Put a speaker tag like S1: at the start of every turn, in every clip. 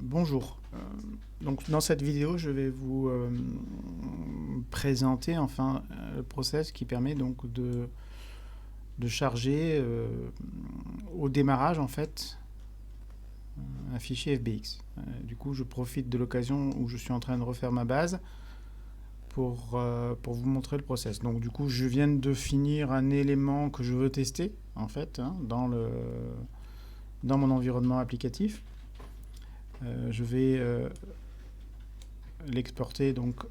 S1: Bonjour. Donc dans cette vidéo, je vais vous présenter enfin le process qui permet donc de charger au démarrage en fait un fichier FBX. Du coup, je profite de l'occasion où je suis en train de refaire ma base pour vous montrer le process. Donc du coup, je viens de finir un élément que je veux tester en fait dans mon environnement applicatif. Je vais l'exporter donc.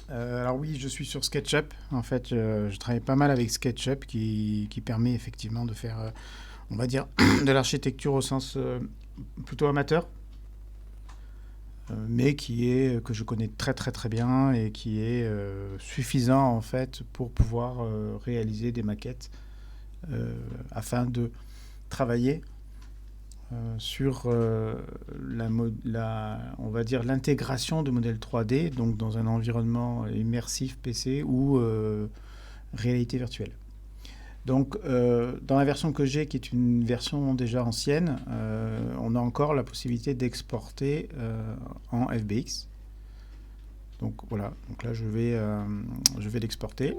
S1: Alors oui, je suis sur SketchUp. En fait, je travaille pas mal avec SketchUp qui permet effectivement de faire, on va dire, de l'architecture au sens plutôt amateur, mais que je connais très très très bien et qui est suffisant en fait pour pouvoir réaliser des maquettes afin de travailler sur on va dire l'intégration de modèles 3D donc dans un environnement immersif PC ou réalité virtuelle. Donc dans la version que j'ai, qui est une version déjà ancienne, on a encore la possibilité d'exporter en FBX. Donc voilà, donc là je vais l'exporter.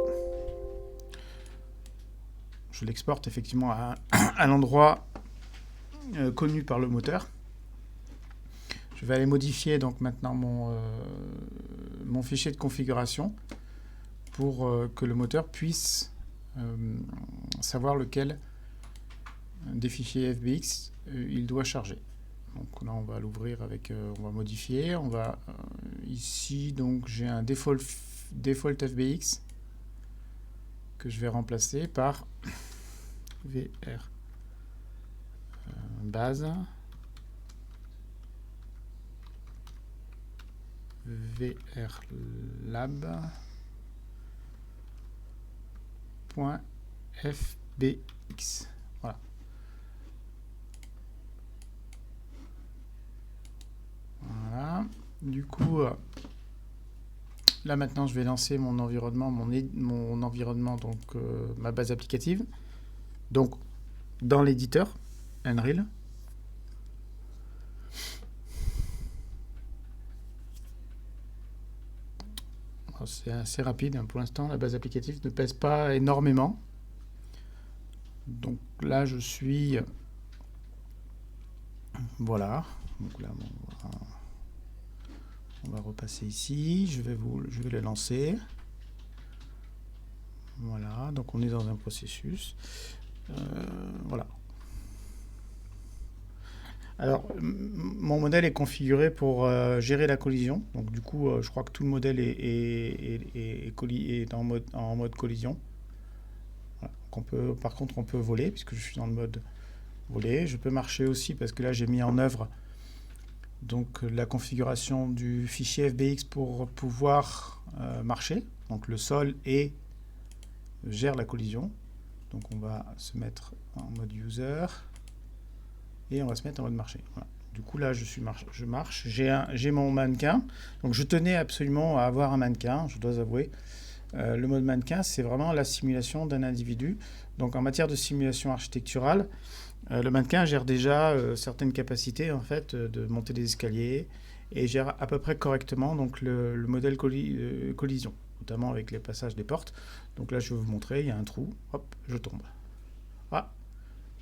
S1: Je l'exporte effectivement à l'endroit connu par le moteur. Je vais aller modifier donc maintenant mon fichier de configuration pour que le moteur puisse savoir lequel des fichiers FBX il doit charger. Donc là on va l'ouvrir avec, on va modifier, on va ici donc j'ai un default FBX que je vais remplacer par VR base VR lab.fbx. Voilà. Voilà. Du coup, là maintenant, je vais lancer mon environnement, mon environnement, donc ma base applicative. Donc, dans l'éditeur Unreal. C'est assez rapide pour l'instant. La base applicative ne pèse pas énormément. Donc là, je suis. Voilà. Donc là, on va repasser ici. Je vais le lancer. Voilà. Donc on est dans un processus. Voilà. Alors, mon modèle est configuré pour gérer la collision. Donc, du coup, je crois que tout le modèle est en mode collision. Voilà. Donc par contre, on peut voler, puisque je suis dans le mode voler. Je peux marcher aussi, parce que là, j'ai mis en œuvre donc, la configuration du fichier FBX pour pouvoir marcher. Donc, le sol gère la collision. Donc, on va se mettre en mode user. Et on va se mettre en mode marcher. Voilà. Du coup, là, je marche. J'ai mon mannequin. Donc, je tenais absolument à avoir un mannequin, je dois avouer. Le mode mannequin, c'est vraiment la simulation d'un individu. Donc, en matière de simulation architecturale, le mannequin gère déjà certaines capacités, en fait, de monter des escaliers et gère à peu près correctement donc, le modèle collision, notamment avec les passages des portes. Donc là, je vais vous montrer, il y a un trou. Hop, je tombe. Ah,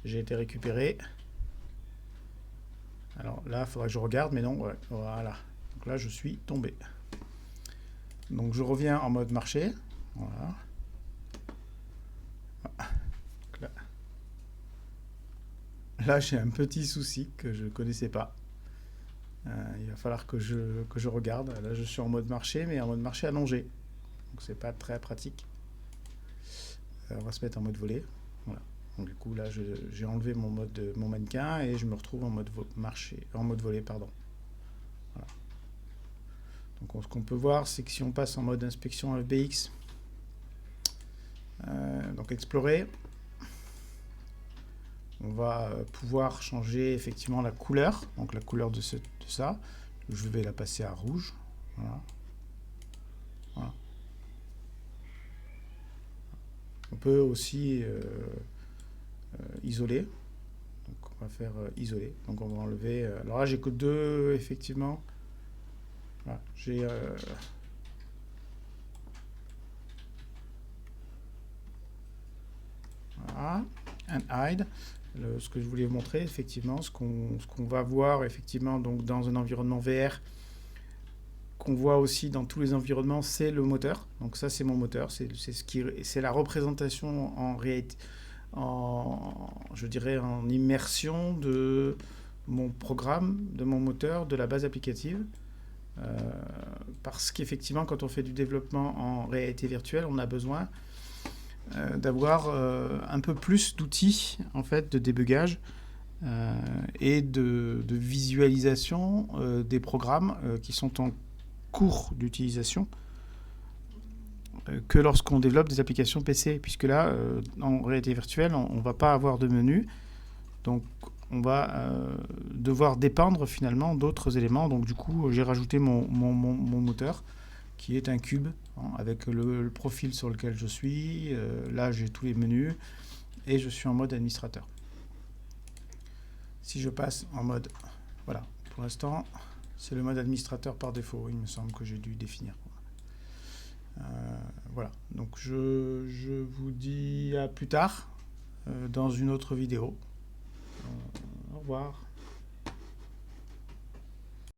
S1: j'ai été récupéré. Alors là, il faudra que je regarde, mais non, ouais, voilà. Donc là, je suis tombé. Donc je reviens en mode marché. Voilà. Là, j'ai un petit souci que je ne connaissais pas. Il va falloir que je regarde. Là, je suis en mode marché, mais en mode marché allongé. Donc c'est pas très pratique. On va se mettre en mode volée. Voilà. Donc du coup, là, j'ai enlevé mon mannequin et je me retrouve en mode volée, pardon. Voilà. Donc ce qu'on peut voir, c'est que si on passe en mode inspection FBX, donc explorer, on va pouvoir changer effectivement la couleur, donc la couleur de ça. Je vais la passer à rouge. Voilà. Voilà. On peut aussi isoler. Donc on va faire isoler. Donc on va enlever. Alors là, j'ai que 2, effectivement. Voilà, j'ai. Voilà. And hide. Ce que je voulais vous montrer, effectivement, ce qu'on va voir, effectivement, donc dans un environnement VR, qu'on voit aussi dans tous les environnements, c'est le moteur. Donc ça, c'est mon moteur. C'est la représentation en réalité, je dirais, en immersion de mon programme, de mon moteur, de la base applicative. Parce qu'effectivement, quand on fait du développement en réalité virtuelle, on a besoin d'avoir un peu plus d'outils en fait, de débugage et de visualisation des programmes qui sont en cours d'utilisation que lorsqu'on développe des applications PC, puisque là, en réalité virtuelle, on ne va pas avoir de menu, donc on va devoir dépendre finalement d'autres éléments. Donc du coup, j'ai rajouté mon moteur, qui est un cube, hein, avec le profil sur lequel je suis. Là, j'ai tous les menus, et je suis en mode administrateur. Si je passe en mode... Voilà, pour l'instant, c'est le mode administrateur par défaut. Il me semble que j'ai dû définir. Voilà, donc je vous dis à plus tard dans une autre vidéo. Au revoir.